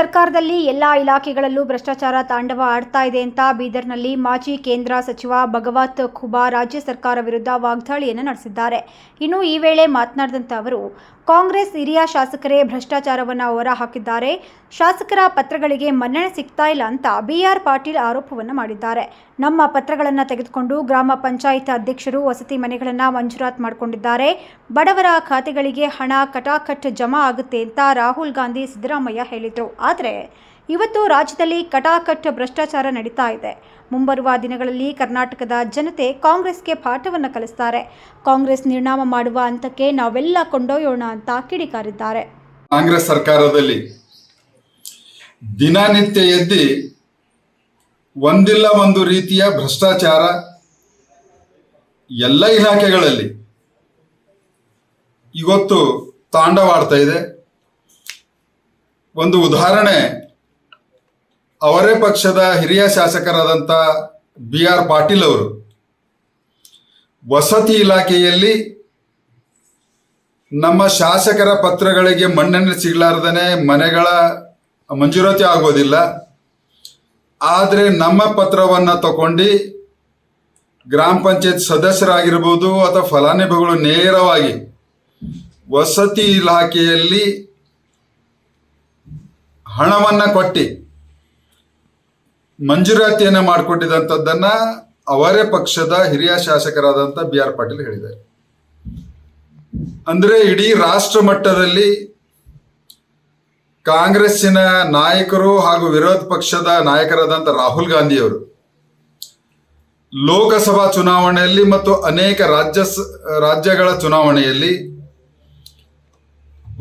ಸರ್ಕಾರದಲ್ಲಿ ಎಲ್ಲ ಇಲಾಖೆಗಳಲ್ಲೂ ಭ್ರಷ್ಟಾಚಾರ ತಾಂಡವ ಆಡ್ತಾ ಇದೆ ಅಂತ ಬೀದರ್ನಲ್ಲಿ ಮಾಜಿ ಕೇಂದ್ರ ಸಚಿವ ಭಗವತ್ ಖೂಬಾ ರಾಜ್ಯ ಸರ್ಕಾರ ವಿರುದ್ಧ ವಾಗ್ದಾಳಿಯನ್ನು ನಡೆಸಿದ್ದಾರೆ. ಇನ್ನು ಈ ವೇಳೆ ಮಾತನಾಡಿದಂಥ ಅವರು, ಕಾಂಗ್ರೆಸ್ ಹಿರಿಯ ಶಾಸಕರೇ ಭ್ರಷ್ಟಾಚಾರವನ್ನು ಹೊರಹಾಕಿದ್ದಾರೆ, ಶಾಸಕರ ಪತ್ರಗಳಿಗೆ ಮನ್ನಣೆ ಸಿಗ್ತಾ ಇಲ್ಲ ಅಂತ ಬಿ.ಆರ್. ಪಾಟೀಲ್ ಆರೋಪವನ್ನು ಮಾಡಿದ್ದಾರೆ. ನಮ್ಮ ಪತ್ರಗಳನ್ನು ತೆಗೆದುಕೊಂಡು ಗ್ರಾಮ ಪಂಚಾಯತ್ ಅಧ್ಯಕ್ಷರು ವಸತಿ ಮನೆಗಳನ್ನು ಮಂಜೂರಾತಿ ಮಾಡಿಕೊಂಡಿದ್ದಾರೆ, ಬಡವರ ಖಾತೆಗಳಿಗೆ ಹಣ ಕಟಾಕಟ್ ಜಮಾ ಆಗುತ್ತೆ ಅಂತ ರಾಹುಲ್ ಗಾಂಧಿ ಸಿದ್ದರಾಮಯ್ಯ ಹೇಳಿದರು. ಆದರೆ ಇವತ್ತು ರಾಜ್ಯದಲ್ಲಿ ಕಟಾಕಟ್ ಭ್ರಷ್ಟಾಚಾರ ನಡೀತಾ ಇದೆ. ಮುಂಬರುವ ದಿನಗಳಲ್ಲಿ ಕರ್ನಾಟಕದ ಜನತೆ ಕಾಂಗ್ರೆಸ್ಗೆ ಪಾಠವನ್ನು ಕಲಿಸ್ತಾರೆ. ಕಾಂಗ್ರೆಸ್ ನಿರ್ನಾಮ ಮಾಡುವ ಹಂತಕ್ಕೆ ನಾವೆಲ್ಲ ಕೊಂಡೊಯ್ಯೋಣ ಅಂತ ಕಿಡಿಕಾರಿದ್ದಾರೆ. ಕಾಂಗ್ರೆಸ್ ಸರ್ಕಾರದಲ್ಲಿ ದಿನನಿತ್ಯ ಎದ್ದಿ ಒಂದಿಲ್ಲ ಒಂದು ರೀತಿಯ ಭ್ರಷ್ಟಾಚಾರ ಎಲ್ಲ ಇಲಾಖೆಗಳಲ್ಲಿ ಇವತ್ತು ತಾಂಡವಾಡ್ತಾ ಇದೆ. ಒಂದು ಉದಾಹರಣೆ, ಅವರೇ ಪಕ್ಷದ ಹಿರಿಯ ಶಾಸಕರಾದಂಥ ಬಿ.ಆರ್. ಪಾಟೀಲ್ ಅವರು ವಸತಿ ಇಲಾಖೆಯಲ್ಲಿ ನಮ್ಮ ಶಾಸಕರ ಪತ್ರಗಳಿಗೆ ಮನ್ನಣೆ ಸಿಗಲಾರ್ದೇ ಮನೆಗಳ ಮಂಜೂರಾತಿ ಆಗೋದಿಲ್ಲ, ಆದರೆ ನಮ್ಮ ಪತ್ರವನ್ನು ತಗೊಂಡು ಗ್ರಾಮ ಪಂಚಾಯತ್ ಸದಸ್ಯರಾಗಿರ್ಬೋದು ಅಥವಾ ಫಲಾನುಭವಿಗಳು ನೇರವಾಗಿ ವಸತಿ ಇಲಾಖೆಯಲ್ಲಿ ಹಣವನ್ನು ಕೊಟ್ಟು ಮಂಜೂರಾತಿಯನ್ನು ಮಾಡಿಕೊಟ್ಟಿದಂಥದ್ದನ್ನ ಅವರೇ ಪಕ್ಷದ ಹಿರಿಯ ಶಾಸಕರಾದಂಥ ಬಿ.ಆರ್. ಪಾಟೀಲ್ ಹೇಳಿದ್ದಾರೆ. ಅಂದರೆ ಇಡೀ ರಾಷ್ಟ್ರ ಮಟ್ಟದಲ್ಲಿ ಕಾಂಗ್ರೆಸ್ಸಿನ ನಾಯಕರು ಹಾಗೂ ವಿರೋಧ ಪಕ್ಷದ ನಾಯಕರಾದಂಥ ರಾಹುಲ್ ಗಾಂಧಿಯವರು ಲೋಕಸಭಾ ಚುನಾವಣೆಯಲ್ಲಿ ಮತ್ತು ಅನೇಕ ರಾಜ್ಯಗಳ ಚುನಾವಣೆಯಲ್ಲಿ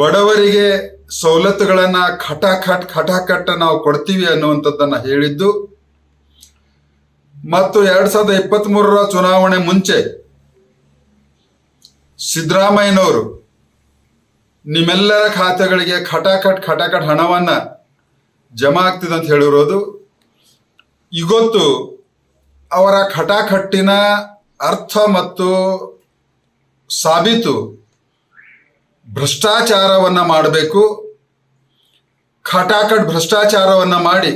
ಬಡವರಿಗೆ ಸವಲತ್ತುಗಳನ್ನು ಖಟಾಖಟ್ ನಾವು ಕೊಡ್ತೀವಿ ಅನ್ನುವಂಥದ್ದನ್ನು ಹೇಳಿದ್ದು ಮತ್ತು 2023 ಚುನಾವಣೆ ಮುಂಚೆ ಸಿದ್ದರಾಮಯ್ಯನವರು ನಿಮ್ಮೆಲ್ಲರ ಖಾತೆಗಳಿಗೆ ಖಟಾಖಟ್ ಹಣವನ್ನು ಜಮಾ ಆಗ್ತಿದೆ ಅಂತ ಹೇಳಿರೋದು ಇವತ್ತು ಅವರ ಖಟಾಖಟ್ಟಿನ ಅರ್ಥ ಮತ್ತು ಸಾಬೀತು ಭ್ರಷ್ಟಾಚಾರವನ್ನು ಮಾಡಬೇಕು. ಖಟಾಖಟ್ ಭ್ರಷ್ಟಾಚಾರವನ್ನು ಮಾಡಿ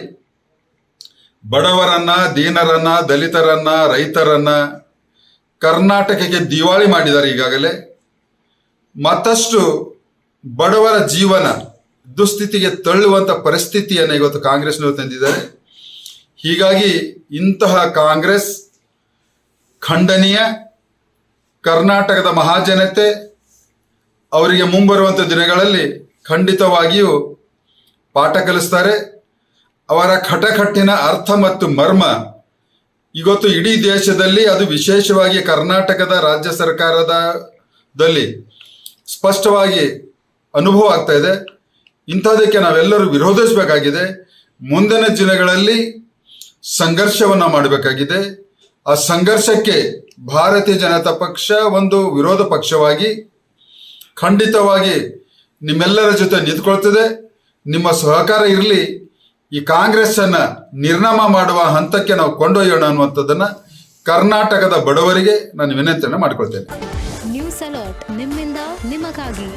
ಬಡವರನ್ನ, ದೀನರನ್ನ, ದಲಿತರನ್ನ, ರೈತರನ್ನ ಕರ್ನಾಟಕಕ್ಕೆ ದಿವಾಳಿ ಮಾಡಿದ್ದಾರೆ. ಈಗಾಗಲೇ ಮತ್ತಷ್ಟು ಬಡವರ ಜೀವನ ದುಸ್ಥಿತಿಗೆ ತಳ್ಳುವಂಥ ಪರಿಸ್ಥಿತಿಯನ್ನು ಇವತ್ತು ಕಾಂಗ್ರೆಸ್ನವರು ತಂದಿದ್ದಾರೆ. ಹೀಗಾಗಿ ಇಂತಹ ಕಾಂಗ್ರೆಸ್ ಖಂಡನೀಯ. ಕರ್ನಾಟಕದ ಮಹಾಜನತೆ ಅವರಿಗೆ ಮುಂಬರುವಂಥ ದಿನಗಳಲ್ಲಿ ಖಂಡಿತವಾಗಿಯೂ ಪಾಠ ಕಲಿಸ್ತಾರೆ. ಅವರ ಖಟಖಟ್ಟಿನ ಅರ್ಥ ಮತ್ತು ಮರ್ಮ ಇವತ್ತು ಇಡೀ ದೇಶದಲ್ಲಿ, ಅದು ವಿಶೇಷವಾಗಿ ಕರ್ನಾಟಕದ ರಾಜ್ಯ ಸರ್ಕಾರದಲ್ಲಿ ಸ್ಪಷ್ಟವಾಗಿ ಅನುಭವ ಆಗ್ತಾ ಇದೆ. ಇಂಥದಕ್ಕೆ ನಾವೆಲ್ಲರೂ ವಿರೋಧಿಸಬೇಕಾಗಿದೆ. ಮುಂದಿನ ದಿನಗಳಲ್ಲಿ ಸಂಘರ್ಷವನ್ನು ಮಾಡಬೇಕಾಗಿದೆ. ಆ ಸಂಘರ್ಷಕ್ಕೆ ಭಾರತೀಯ ಜನತಾ ಪಕ್ಷ ಒಂದು ವಿರೋಧ ಪಕ್ಷವಾಗಿ ಖಂಡಿತವಾಗಿ ನಿಮ್ಮೆಲ್ಲರ ಜೊತೆ ನಿಂತ್ಕೊಳ್ತದೆ. ನಿಮ್ಮ ಸಹಕಾರ ಇರಲಿ. ಈ ಕಾಂಗ್ರೆಸ್ಸನ್ನು ನಿರ್ನಾಮ ಮಾಡುವ ಹಂತಕ್ಕೆ ನಾವು ಕೊಂಡೊಯ್ಯೋಣ ಅನ್ನುವಂಥದ್ದನ್ನು ಕರ್ನಾಟಕದ ಬಡವರಿಗೆ ನಾನು ವಿನಂತಿಯನ್ನು ಮಾಡಿಕೊಳ್ತೇನೆ. ನ್ಯೂಸ್ ಅಲರ್ಟ್, ನಿಮ್ಮಿಂದ ನಿಮಗಾಗಿ.